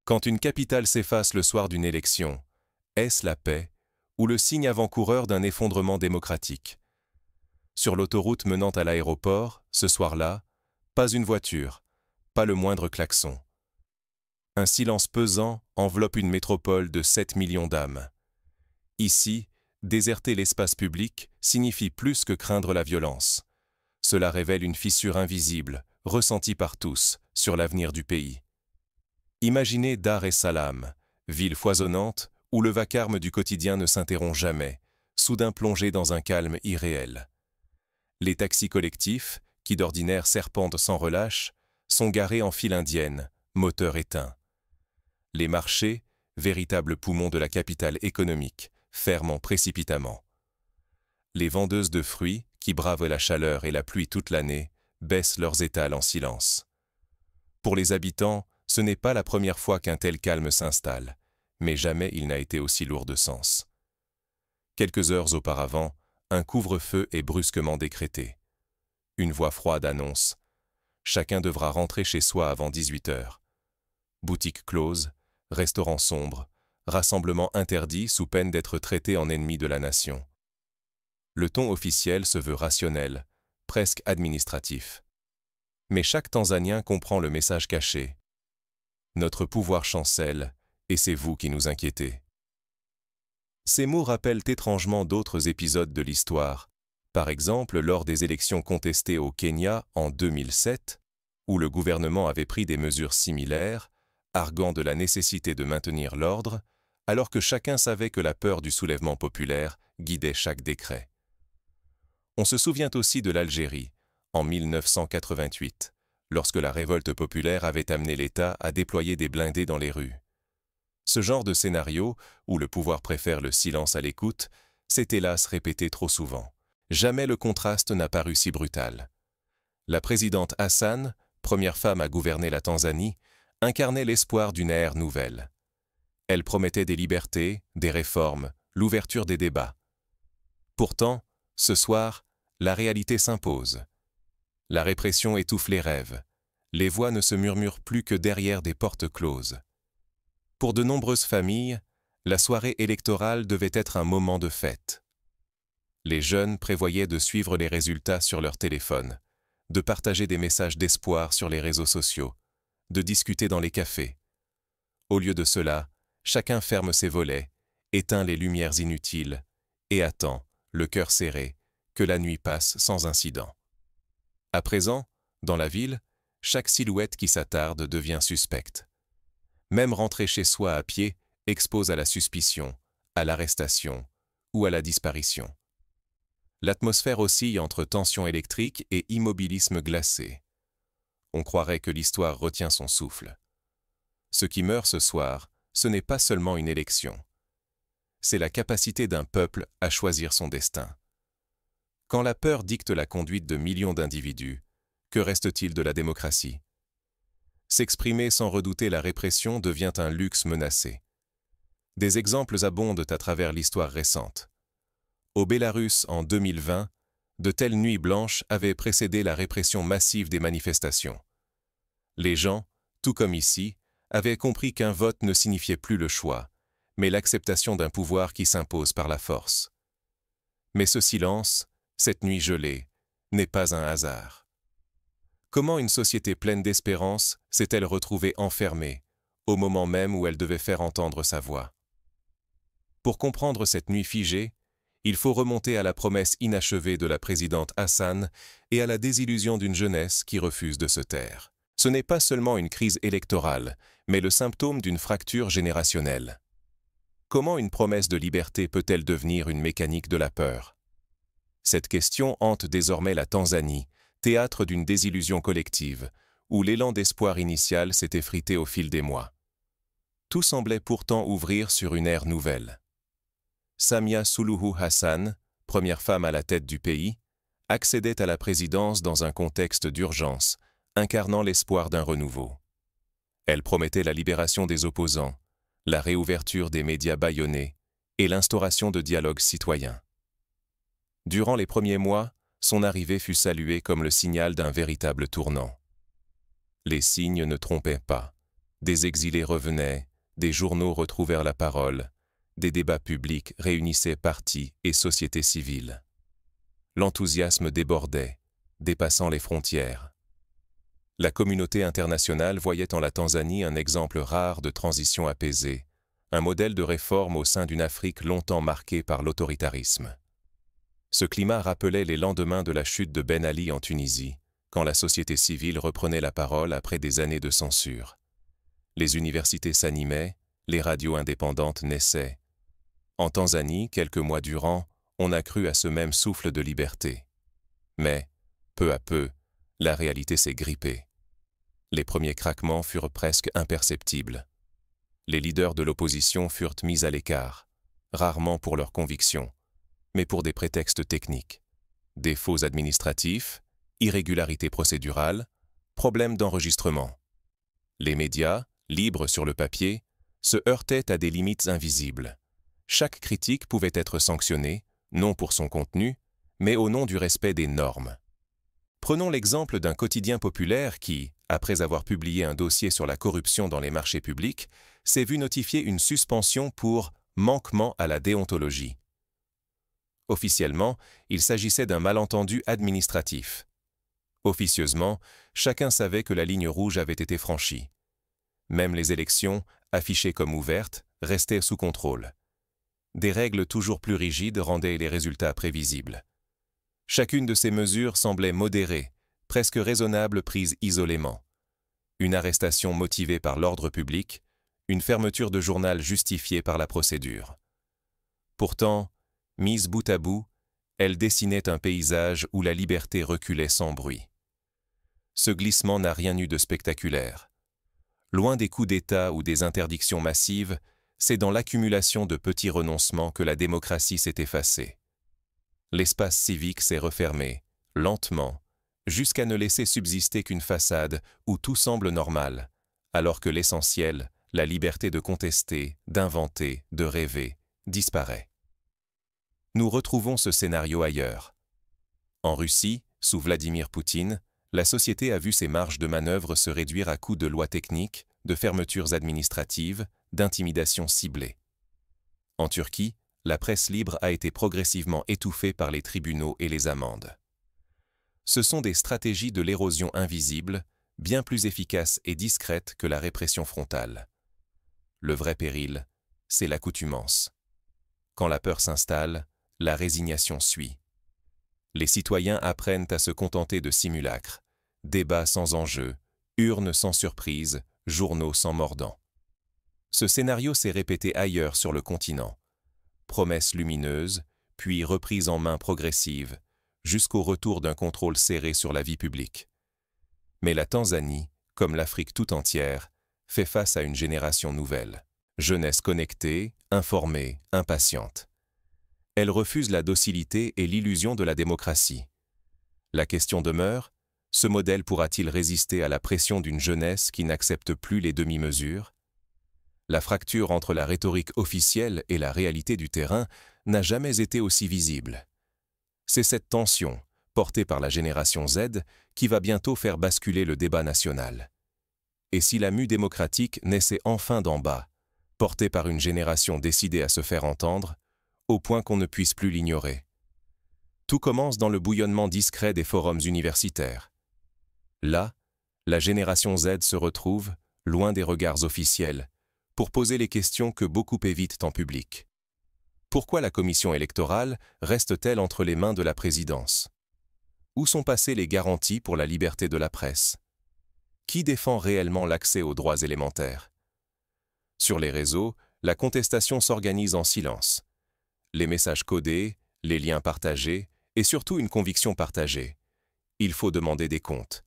Quand une capitale s'efface le soir d'une élection, est-ce la paix ou le signe avant-coureur d'un effondrement démocratique? Sur l'autoroute menant à l'aéroport, ce soir-là, pas une voiture, pas le moindre klaxon. Un silence pesant enveloppe une métropole de 7 millions d'âmes. Ici, déserter l'espace public signifie plus que craindre la violence. Cela révèle une fissure invisible, ressentie par tous, sur l'avenir du pays. Imaginez Dar es Salaam, ville foisonnante où le vacarme du quotidien ne s'interrompt jamais, soudain plongé dans un calme irréel. Les taxis collectifs, qui d'ordinaire serpentent sans relâche, sont garés en file indienne, moteur éteint. Les marchés, véritables poumons de la capitale économique, ferment précipitamment. Les vendeuses de fruits, qui bravent la chaleur et la pluie toute l'année, baissent leurs étals en silence. Pour les habitants, ce n'est pas la première fois qu'un tel calme s'installe, mais jamais il n'a été aussi lourd de sens. Quelques heures auparavant, un couvre-feu est brusquement décrété. Une voix froide annonce « Chacun devra rentrer chez soi avant 18 heures. » Boutiques closes, restaurants sombres, rassemblements interdits sous peine d'être traités en ennemis de la nation. Le ton officiel se veut rationnel, presque administratif. Mais chaque Tanzanien comprend le message caché. Notre pouvoir chancelle, et c'est vous qui nous inquiétez. Ces mots rappellent étrangement d'autres épisodes de l'histoire, par exemple lors des élections contestées au Kenya en 2007, où le gouvernement avait pris des mesures similaires, arguant de la nécessité de maintenir l'ordre, alors que chacun savait que la peur du soulèvement populaire guidait chaque décret. On se souvient aussi de l'Algérie, en 1988, lorsque la révolte populaire avait amené l'État à déployer des blindés dans les rues. Ce genre de scénario, où le pouvoir préfère le silence à l'écoute, s'est hélas répété trop souvent. Jamais le contraste n'a paru si brutal. La présidente Hassan, première femme à gouverner la Tanzanie, incarnait l'espoir d'une ère nouvelle. Elle promettait des libertés, des réformes, l'ouverture des débats. Pourtant, ce soir, la réalité s'impose. La répression étouffe les rêves. Les voix ne se murmurent plus que derrière des portes closes. Pour de nombreuses familles, la soirée électorale devait être un moment de fête. Les jeunes prévoyaient de suivre les résultats sur leur téléphone, de partager des messages d'espoir sur les réseaux sociaux, de discuter dans les cafés. Au lieu de cela, chacun ferme ses volets, éteint les lumières inutiles et attend, le cœur serré, que la nuit passe sans incident. À présent, dans la ville, chaque silhouette qui s'attarde devient suspecte. Même rentrer chez soi à pied expose à la suspicion, à l'arrestation ou à la disparition. L'atmosphère oscille entre tension électrique et immobilisme glacé. On croirait que l'histoire retient son souffle. Ce qui meurt ce soir, ce n'est pas seulement une élection. C'est la capacité d'un peuple à choisir son destin. Quand la peur dicte la conduite de millions d'individus, que reste-t-il de la démocratie? S'exprimer sans redouter la répression devient un luxe menacé. Des exemples abondent à travers l'histoire récente. Au Bélarus, en 2020, de telles nuits blanches avaient précédé la répression massive des manifestations. Les gens, tout comme ici, avaient compris qu'un vote ne signifiait plus le choix, mais l'acceptation d'un pouvoir qui s'impose par la force. Mais ce silence, cette nuit gelée, n'est pas un hasard. Comment une société pleine d'espérance s'est-elle retrouvée enfermée, au moment même où elle devait faire entendre sa voix? Pour comprendre cette nuit figée, il faut remonter à la promesse inachevée de la présidente Hassan et à la désillusion d'une jeunesse qui refuse de se taire. Ce n'est pas seulement une crise électorale, mais le symptôme d'une fracture générationnelle. Comment une promesse de liberté peut-elle devenir une mécanique de la peur? Cette question hante désormais la Tanzanie, théâtre d'une désillusion collective, où l'élan d'espoir initial s'est effrité au fil des mois. Tout semblait pourtant ouvrir sur une ère nouvelle. Samia Suluhu Hassan, première femme à la tête du pays, accédait à la présidence dans un contexte d'urgence, incarnant l'espoir d'un renouveau. Elle promettait la libération des opposants, la réouverture des médias bâillonnés et l'instauration de dialogues citoyens. Durant les premiers mois, son arrivée fut saluée comme le signal d'un véritable tournant. Les signes ne trompaient pas. Des exilés revenaient, des journaux retrouvèrent la parole, des débats publics réunissaient partis et sociétés civiles. L'enthousiasme débordait, dépassant les frontières. La communauté internationale voyait en la Tanzanie un exemple rare de transition apaisée, un modèle de réforme au sein d'une Afrique longtemps marquée par l'autoritarisme. Ce climat rappelait les lendemains de la chute de Ben Ali en Tunisie, quand la société civile reprenait la parole après des années de censure. Les universités s'animaient, les radios indépendantes naissaient. En Tanzanie, quelques mois durant, on a cru à ce même souffle de liberté. Mais, peu à peu, la réalité s'est grippée. Les premiers craquements furent presque imperceptibles. Les leaders de l'opposition furent mis à l'écart, rarement pour leurs convictions, mais pour des prétextes techniques. Défauts administratifs, irrégularités procédurales, problèmes d'enregistrement. Les médias, libres sur le papier, se heurtaient à des limites invisibles. Chaque critique pouvait être sanctionnée, non pour son contenu, mais au nom du respect des normes. Prenons l'exemple d'un quotidien populaire qui, après avoir publié un dossier sur la corruption dans les marchés publics, s'est vu notifier une suspension pour manquement à la déontologie. Officiellement, il s'agissait d'un malentendu administratif. Officieusement, chacun savait que la ligne rouge avait été franchie. Même les élections, affichées comme ouvertes, restaient sous contrôle. Des règles toujours plus rigides rendaient les résultats prévisibles. Chacune de ces mesures semblait modérée, presque raisonnable prise isolément. Une arrestation motivée par l'ordre public, une fermeture de journal justifiée par la procédure. Pourtant, mise bout à bout, elle dessinait un paysage où la liberté reculait sans bruit. Ce glissement n'a rien eu de spectaculaire. Loin des coups d'État ou des interdictions massives, c'est dans l'accumulation de petits renoncements que la démocratie s'est effacée. L'espace civique s'est refermé, lentement, jusqu'à ne laisser subsister qu'une façade où tout semble normal, alors que l'essentiel, la liberté de contester, d'inventer, de rêver, disparaît. Nous retrouvons ce scénario ailleurs. En Russie, sous Vladimir Poutine, la société a vu ses marges de manœuvre se réduire à coups de lois techniques, de fermetures administratives, d'intimidations ciblées. En Turquie, la presse libre a été progressivement étouffée par les tribunaux et les amendes. Ce sont des stratégies de l'érosion invisible, bien plus efficaces et discrètes que la répression frontale. Le vrai péril, c'est l'accoutumance. Quand la peur s'installe, la résignation suit. Les citoyens apprennent à se contenter de simulacres, débats sans enjeu, urnes sans surprise, journaux sans mordant. Ce scénario s'est répété ailleurs sur le continent. Promesses lumineuses, puis reprises en main progressive, jusqu'au retour d'un contrôle serré sur la vie publique. Mais la Tanzanie, comme l'Afrique tout entière, fait face à une génération nouvelle. Jeunesse connectée, informée, impatiente. Elle refuse la docilité et l'illusion de la démocratie. La question demeure, ce modèle pourra-t-il résister à la pression d'une jeunesse qui n'accepte plus les demi-mesures? La fracture entre la rhétorique officielle et la réalité du terrain n'a jamais été aussi visible. C'est cette tension, portée par la génération Z, qui va bientôt faire basculer le débat national. Et si la mue démocratique naissait enfin d'en bas, portée par une génération décidée à se faire entendre, au point qu'on ne puisse plus l'ignorer. Tout commence dans le bouillonnement discret des forums universitaires. Là, la génération Z se retrouve, loin des regards officiels, pour poser les questions que beaucoup évitent en public. Pourquoi la commission électorale reste-t-elle entre les mains de la présidence? Où sont passées les garanties pour la liberté de la presse? Qui défend réellement l'accès aux droits élémentaires? Sur les réseaux, la contestation s'organise en silence. Les messages codés, les liens partagés, et surtout une conviction partagée. Il faut demander des comptes.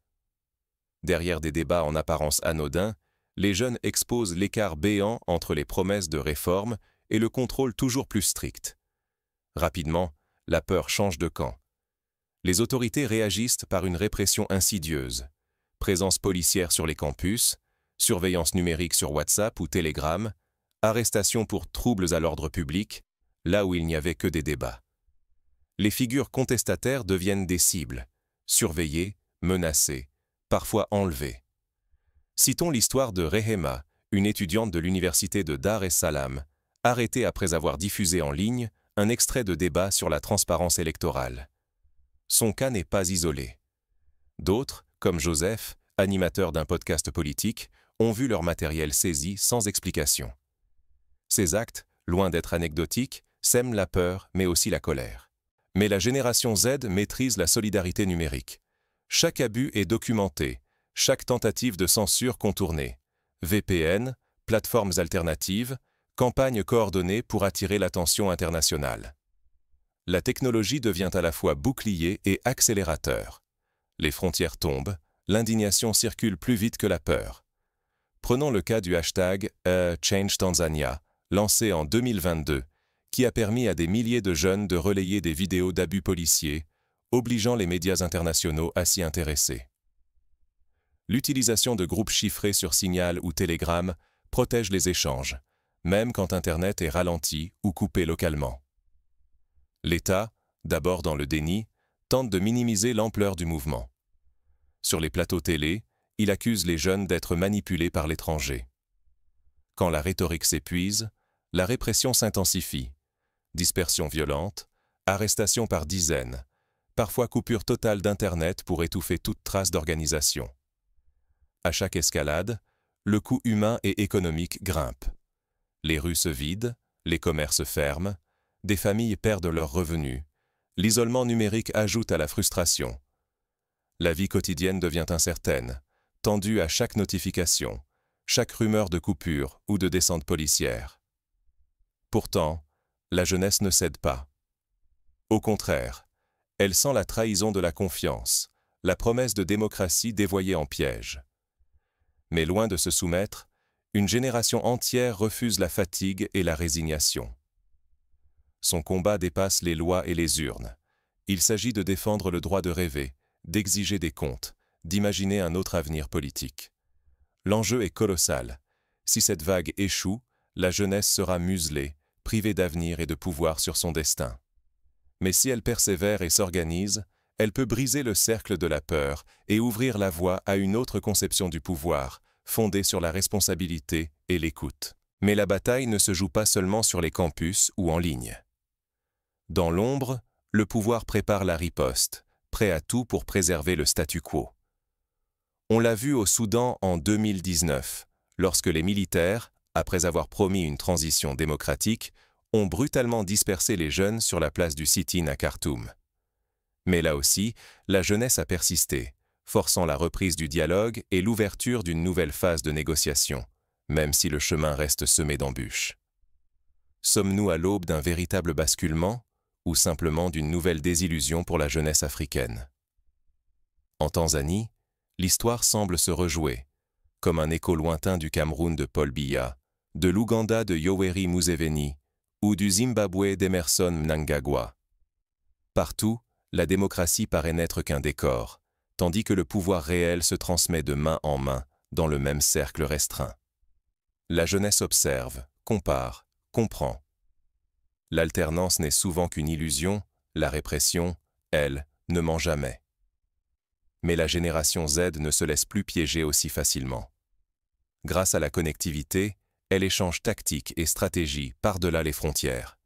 Derrière des débats en apparence anodins, les jeunes exposent l'écart béant entre les promesses de réforme et le contrôle toujours plus strict. Rapidement, la peur change de camp. Les autorités réagissent par une répression insidieuse. Présence policière sur les campus, surveillance numérique sur WhatsApp ou Telegram, arrestation pour troubles à l'ordre public, là où il n'y avait que des débats. Les figures contestataires deviennent des cibles, surveillées, menacées, parfois enlevées. Citons l'histoire de Rehema, une étudiante de l'université de Dar es Salaam, arrêtée après avoir diffusé en ligne un extrait de débat sur la transparence électorale. Son cas n'est pas isolé. D'autres, comme Joseph, animateur d'un podcast politique, ont vu leur matériel saisi sans explication. Ces actes, loin d'être anecdotiques, sèment la peur mais aussi la colère. Mais la génération Z maîtrise la solidarité numérique. Chaque abus est documenté, chaque tentative de censure contournée. VPN, plateformes alternatives, campagnes coordonnées pour attirer l'attention internationale. La technologie devient à la fois bouclier et accélérateur. Les frontières tombent, l'indignation circule plus vite que la peur. Prenons le cas du hashtag #ChangeTanzania, lancé en 2022, qui a permis à des milliers de jeunes de relayer des vidéos d'abus policiers, obligeant les médias internationaux à s'y intéresser. L'utilisation de groupes chiffrés sur Signal ou Telegram protège les échanges, même quand Internet est ralenti ou coupé localement. L'État, d'abord dans le déni, tente de minimiser l'ampleur du mouvement. Sur les plateaux télé, il accuse les jeunes d'être manipulés par l'étranger. Quand la rhétorique s'épuise, la répression s'intensifie. Dispersion violente, arrestation par dizaines, parfois coupure totale d'Internet pour étouffer toute trace d'organisation. À chaque escalade, le coût humain et économique grimpe. Les rues se vident, les commerces ferment, des familles perdent leurs revenus, l'isolement numérique ajoute à la frustration. La vie quotidienne devient incertaine, tendue à chaque notification, chaque rumeur de coupure ou de descente policière. Pourtant, la jeunesse ne cède pas. Au contraire, elle sent la trahison de la confiance, la promesse de démocratie dévoyée en piège. Mais loin de se soumettre, une génération entière refuse la fatigue et la résignation. Son combat dépasse les lois et les urnes. Il s'agit de défendre le droit de rêver, d'exiger des comptes, d'imaginer un autre avenir politique. L'enjeu est colossal. Si cette vague échoue, la jeunesse sera muselée, privée d'avenir et de pouvoir sur son destin. Mais si elle persévère et s'organise, elle peut briser le cercle de la peur et ouvrir la voie à une autre conception du pouvoir, fondée sur la responsabilité et l'écoute. Mais la bataille ne se joue pas seulement sur les campus ou en ligne. Dans l'ombre, le pouvoir prépare la riposte, prêt à tout pour préserver le statu quo. On l'a vu au Soudan en 2019, lorsque les militaires, après avoir promis une transition démocratique, ont brutalement dispersé les jeunes sur la place du sit-in à Khartoum. Mais là aussi, la jeunesse a persisté, forçant la reprise du dialogue et l'ouverture d'une nouvelle phase de négociation, même si le chemin reste semé d'embûches. Sommes-nous à l'aube d'un véritable basculement ou simplement d'une nouvelle désillusion pour la jeunesse africaine? En Tanzanie, l'histoire semble se rejouer, comme un écho lointain du Cameroun de Paul Biya, de l'Ouganda de Yoweri Museveni ou du Zimbabwe d'Emerson Mnangagwa. Partout, la démocratie paraît n'être qu'un décor, tandis que le pouvoir réel se transmet de main en main dans le même cercle restreint. La jeunesse observe, compare, comprend. L'alternance n'est souvent qu'une illusion, la répression, elle, ne ment jamais. Mais la génération Z ne se laisse plus piéger aussi facilement. Grâce à la connectivité, elle échange tactiques et stratégies par-delà les frontières.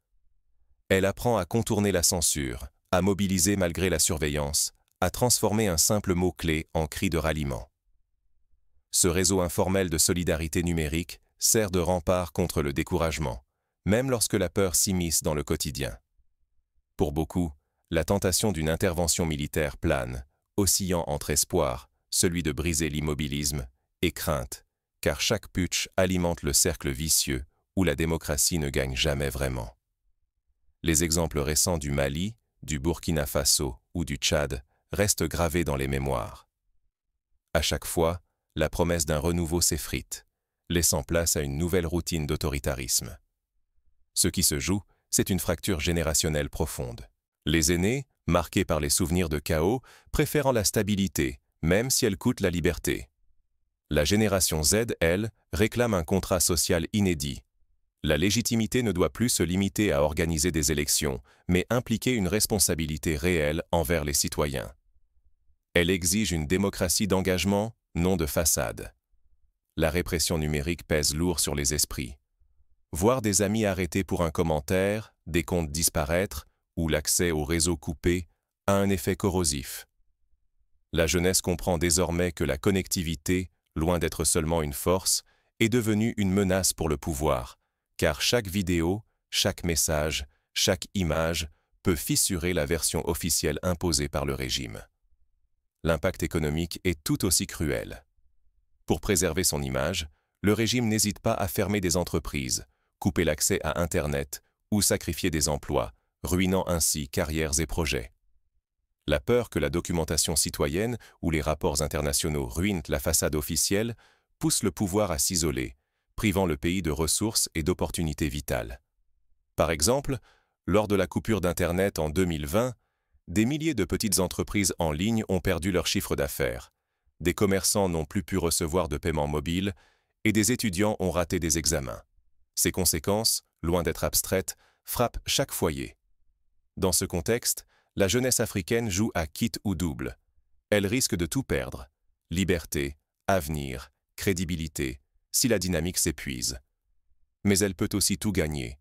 Elle apprend à contourner la censure, à mobiliser malgré la surveillance, à transformer un simple mot-clé en cri de ralliement. Ce réseau informel de solidarité numérique sert de rempart contre le découragement, même lorsque la peur s'immisce dans le quotidien. Pour beaucoup, la tentation d'une intervention militaire plane, oscillant entre espoir, celui de briser l'immobilisme, et crainte, car chaque putsch alimente le cercle vicieux où la démocratie ne gagne jamais vraiment. Les exemples récents du Mali, du Burkina Faso ou du Tchad restent gravés dans les mémoires. À chaque fois, la promesse d'un renouveau s'effrite, laissant place à une nouvelle routine d'autoritarisme. Ce qui se joue, c'est une fracture générationnelle profonde. Les aînés, marqués par les souvenirs de chaos, préférant la stabilité, même si elle coûte la liberté. La génération Z, elle, réclame un contrat social inédit. La légitimité ne doit plus se limiter à organiser des élections, mais impliquer une responsabilité réelle envers les citoyens. Elle exige une démocratie d'engagement, non de façade. la répression numérique pèse lourd sur les esprits. Voir des amis arrêtés pour un commentaire, des comptes disparaître ou l'accès au réseau coupé a un effet corrosif. La jeunesse comprend désormais que la connectivité, loin d'être seulement une force, est devenue une menace pour le pouvoir, car chaque vidéo, chaque message, chaque image peut fissurer la version officielle imposée par le régime. L'impact économique est tout aussi cruel. Pour préserver son image, le régime n'hésite pas à fermer des entreprises, couper l'accès à Internet ou sacrifier des emplois, ruinant ainsi carrières et projets. La peur que la documentation citoyenne ou les rapports internationaux ruinent la façade officielle pousse le pouvoir à s'isoler, privant le pays de ressources et d'opportunités vitales. Par exemple, lors de la coupure d'Internet en 2020, des milliers de petites entreprises en ligne ont perdu leur chiffre d'affaires, des commerçants n'ont plus pu recevoir de paiement mobile et des étudiants ont raté des examens. Ces conséquences, loin d'être abstraites, frappent chaque foyer. Dans ce contexte, la jeunesse africaine joue à quitte ou double. Elle risque de tout perdre: liberté, avenir, crédibilité, si la dynamique s'épuise. Mais elle peut aussi tout gagner: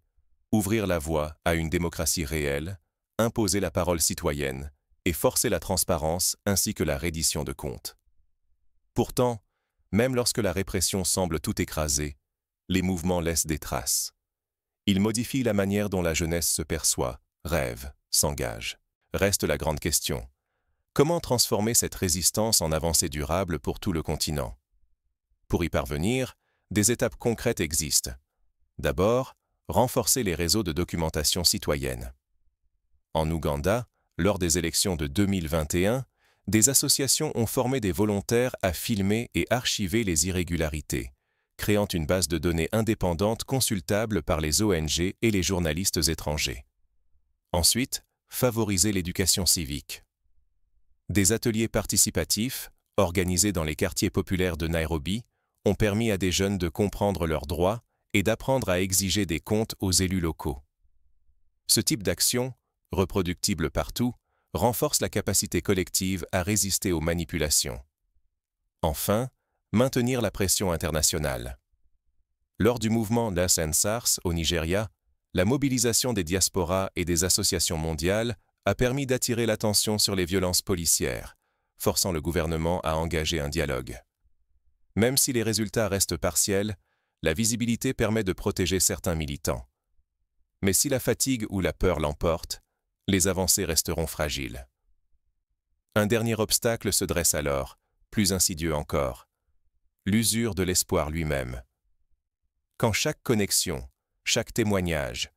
ouvrir la voie à une démocratie réelle, imposer la parole citoyenne et forcer la transparence ainsi que la reddition de comptes. Pourtant, même lorsque la répression semble tout écraser, les mouvements laissent des traces. Ils modifient la manière dont la jeunesse se perçoit, rêve, s'engage. Reste la grande question: comment transformer cette résistance en avancée durable pour tout le continent? Pour y parvenir, des étapes concrètes existent. D'abord, renforcer les réseaux de documentation citoyenne. En Ouganda, lors des élections de 2021, des associations ont formé des volontaires à filmer et archiver les irrégularités, créant une base de données indépendante consultable par les ONG et les journalistes étrangers. Ensuite, favoriser l'éducation civique. Des ateliers participatifs, organisés dans les quartiers populaires de Nairobi, ont permis à des jeunes de comprendre leurs droits et d'apprendre à exiger des comptes aux élus locaux. Ce type d'action, reproductible partout, renforce la capacité collective à résister aux manipulations. Enfin, maintenir la pression internationale. Lors du mouvement Las Ensars au Nigeria, la mobilisation des diasporas et des associations mondiales a permis d'attirer l'attention sur les violences policières, forçant le gouvernement à engager un dialogue. Même si les résultats restent partiels, la visibilité permet de protéger certains militants. Mais si la fatigue ou la peur l'emportent, les avancées resteront fragiles. Un dernier obstacle se dresse alors, plus insidieux encore: l'usure de l'espoir lui-même. Quand chaque connexion, chaque témoignage,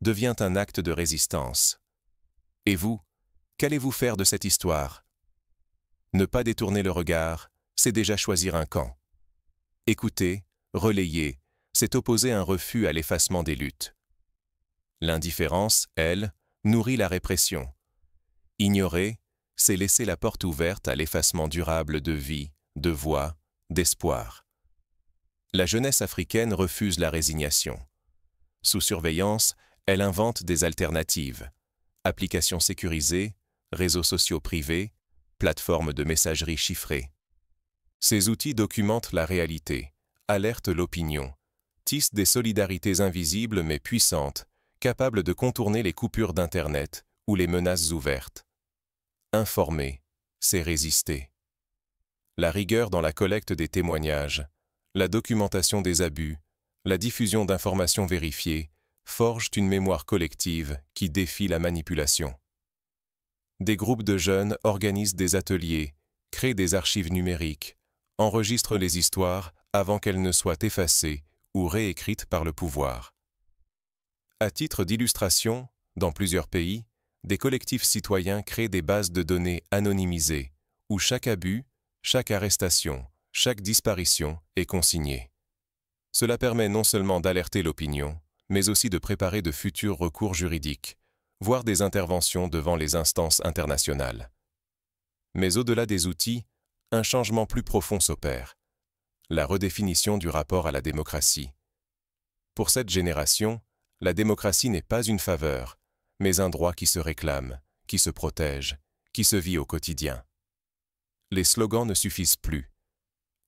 devient un acte de résistance. Et vous, qu'allez-vous faire de cette histoire? Ne pas détourner le regard, c'est déjà choisir un camp. Écouter, relayer, c'est opposer un refus à l'effacement des luttes. L'indifférence, elle, nourrit la répression. Ignorer, c'est laisser la porte ouverte à l'effacement durable de vie, de voix, d'espoir. La jeunesse africaine refuse la résignation. Sous surveillance, elle invente des alternatives: applications sécurisées, réseaux sociaux privés, plateformes de messagerie chiffrées. Ces outils documentent la réalité, alertent l'opinion, tissent des solidarités invisibles mais puissantes, capables de contourner les coupures d'Internet ou les menaces ouvertes. Informer, c'est résister. La rigueur dans la collecte des témoignages, la documentation des abus, la diffusion d'informations vérifiées forgent une mémoire collective qui défie la manipulation. Des groupes de jeunes organisent des ateliers, créent des archives numériques, enregistrent les histoires avant qu'elles ne soient effacées ou réécrites par le pouvoir. À titre d'illustration, dans plusieurs pays, des collectifs citoyens créent des bases de données anonymisées, où chaque abus, chaque arrestation, chaque disparition est consignée. Cela permet non seulement d'alerter l'opinion, mais aussi de préparer de futurs recours juridiques, voire des interventions devant les instances internationales. Mais au-delà des outils, un changement plus profond s'opère: la redéfinition du rapport à la démocratie. Pour cette génération, la démocratie n'est pas une faveur, mais un droit qui se réclame, qui se protège, qui se vit au quotidien. Les slogans ne suffisent plus.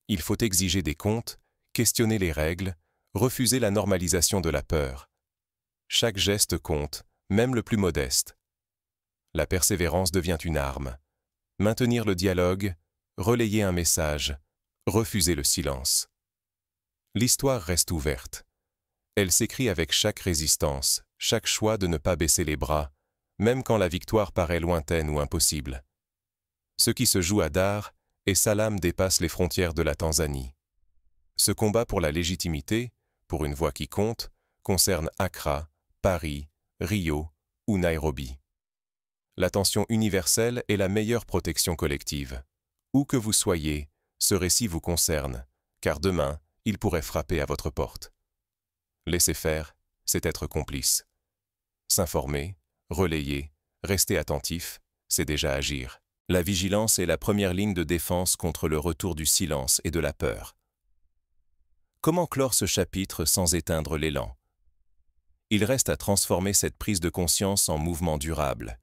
Il faut exiger des comptes, Questionnez les règles, refusez la normalisation de la peur. Chaque geste compte, même le plus modeste. La persévérance devient une arme. Maintenir le dialogue, relayer un message, refuser le silence. L'histoire reste ouverte. Elle s'écrit avec chaque résistance, chaque choix de ne pas baisser les bras, même quand la victoire paraît lointaine ou impossible. Ce qui se joue à Dar et Salaam dépasse les frontières de la Tanzanie. Ce combat pour la légitimité, pour une voix qui compte, concerne Accra, Paris, Rio ou Nairobi. L'attention universelle est la meilleure protection collective. Où que vous soyez, ce récit vous concerne, car demain, il pourrait frapper à votre porte. Laisser faire, c'est être complice. S'informer, relayer, rester attentif, c'est déjà agir. La vigilance est la première ligne de défense contre le retour du silence et de la peur. Comment clore ce chapitre sans éteindre l'élan? Il reste à transformer cette prise de conscience en mouvement durable,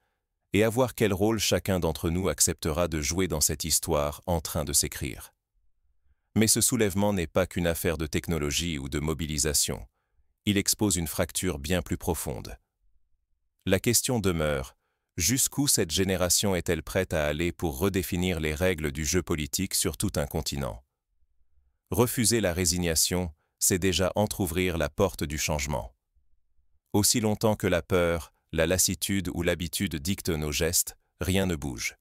et à voir quel rôle chacun d'entre nous acceptera de jouer dans cette histoire en train de s'écrire. Mais ce soulèvement n'est pas qu'une affaire de technologie ou de mobilisation. Il expose une fracture bien plus profonde. La question demeure, jusqu'où cette génération est-elle prête à aller pour redéfinir les règles du jeu politique sur tout un continent? Refuser la résignation, c'est déjà entr'ouvrir la porte du changement. Aussi longtemps que la peur, la lassitude ou l'habitude dictent nos gestes, rien ne bouge.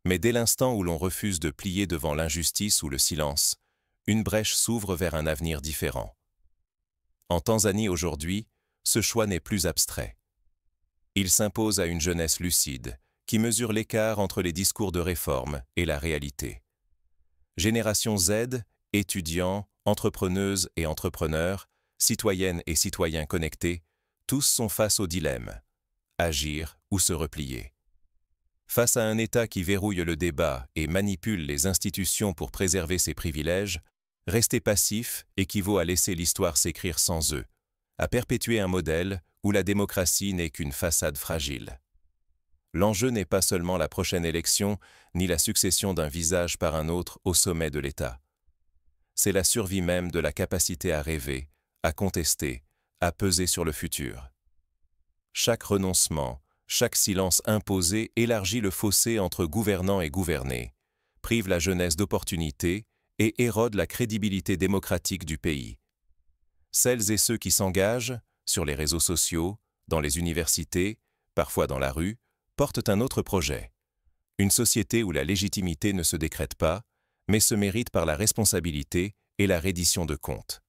Mais dès l'instant où l'on refuse de plier devant l'injustice ou le silence, une brèche s'ouvre vers un avenir différent. En Tanzanie aujourd'hui, ce choix n'est plus abstrait. Il s'impose à une jeunesse lucide, qui mesure l'écart entre les discours de réforme et la réalité. Génération Z, étudiants, entrepreneuses et entrepreneurs, citoyennes et citoyens connectés, tous sont face au dilemme, agir ou se replier. Face à un État qui verrouille le débat et manipule les institutions pour préserver ses privilèges, rester passif équivaut à laisser l'histoire s'écrire sans eux, à perpétuer un modèle où la démocratie n'est qu'une façade fragile. L'enjeu n'est pas seulement la prochaine élection, ni la succession d'un visage par un autre au sommet de l'État. C'est la survie même de la capacité à rêver, à contester, à peser sur le futur. Chaque renoncement, chaque silence imposé élargit le fossé entre gouvernants et gouvernés, prive la jeunesse d'opportunités et érode la crédibilité démocratique du pays. Celles et ceux qui s'engagent, sur les réseaux sociaux, dans les universités, parfois dans la rue, portent un autre projet. Une société où la légitimité ne se décrète pas, mais se mérite par la responsabilité et la reddition de comptes.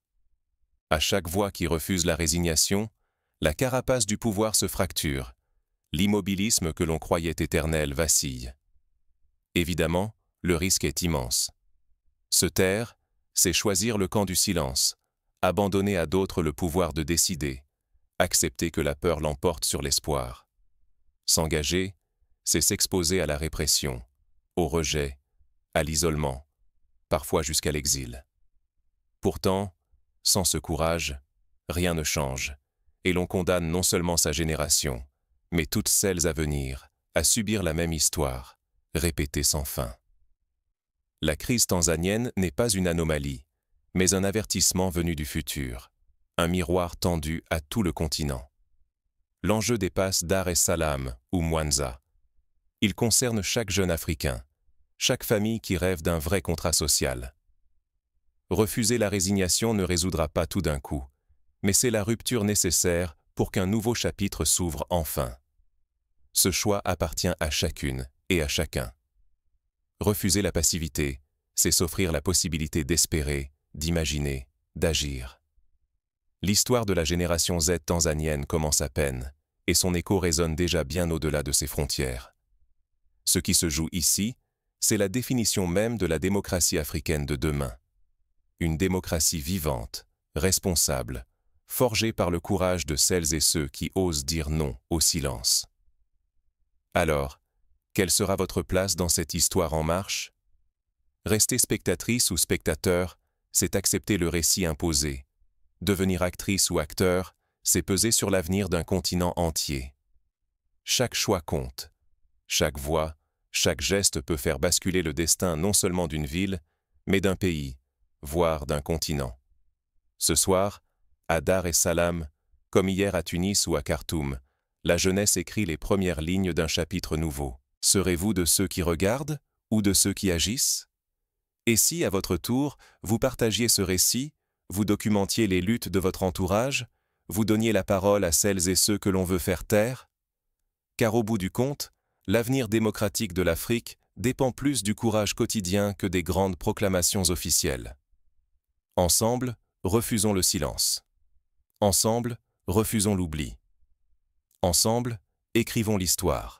À chaque voix qui refuse la résignation, la carapace du pouvoir se fracture. L'immobilisme que l'on croyait éternel vacille. Évidemment, le risque est immense. Se taire, c'est choisir le camp du silence, abandonner à d'autres le pouvoir de décider, accepter que la peur l'emporte sur l'espoir. S'engager, c'est s'exposer à la répression, au rejet, à l'isolement, parfois jusqu'à l'exil. Pourtant, sans ce courage, rien ne change, et l'on condamne non seulement sa génération, mais toutes celles à venir, à subir la même histoire, répétée sans fin. La crise tanzanienne n'est pas une anomalie, mais un avertissement venu du futur, un miroir tendu à tout le continent. L'enjeu dépasse Dar es Salaam ou Mwanza. Il concerne chaque jeune Africain, chaque famille qui rêve d'un vrai contrat social. Refuser la résignation ne résoudra pas tout d'un coup, mais c'est la rupture nécessaire pour qu'un nouveau chapitre s'ouvre enfin. Ce choix appartient à chacune et à chacun. Refuser la passivité, c'est s'offrir la possibilité d'espérer, d'imaginer, d'agir. L'histoire de la génération Z tanzanienne commence à peine, et son écho résonne déjà bien au-delà de ses frontières. Ce qui se joue ici, c'est la définition même de la démocratie africaine de demain. Une démocratie vivante, responsable, forgée par le courage de celles et ceux qui osent dire non au silence. Alors, quelle sera votre place dans cette histoire en marche? Rester spectatrice ou spectateur, c'est accepter le récit imposé. Devenir actrice ou acteur, c'est peser sur l'avenir d'un continent entier. Chaque choix compte. Chaque voix, chaque geste peut faire basculer le destin non seulement d'une ville, mais d'un pays, voire d'un continent. Ce soir, à Dar es Salaam, comme hier à Tunis ou à Khartoum, la jeunesse écrit les premières lignes d'un chapitre nouveau. Serez-vous de ceux qui regardent ou de ceux qui agissent? Et si, à votre tour, vous partagiez ce récit, vous documentiez les luttes de votre entourage, vous donniez la parole à celles et ceux que l'on veut faire taire? Car au bout du compte, l'avenir démocratique de l'Afrique dépend plus du courage quotidien que des grandes proclamations officielles. Ensemble, refusons le silence. Ensemble, refusons l'oubli. Ensemble, écrivons l'histoire.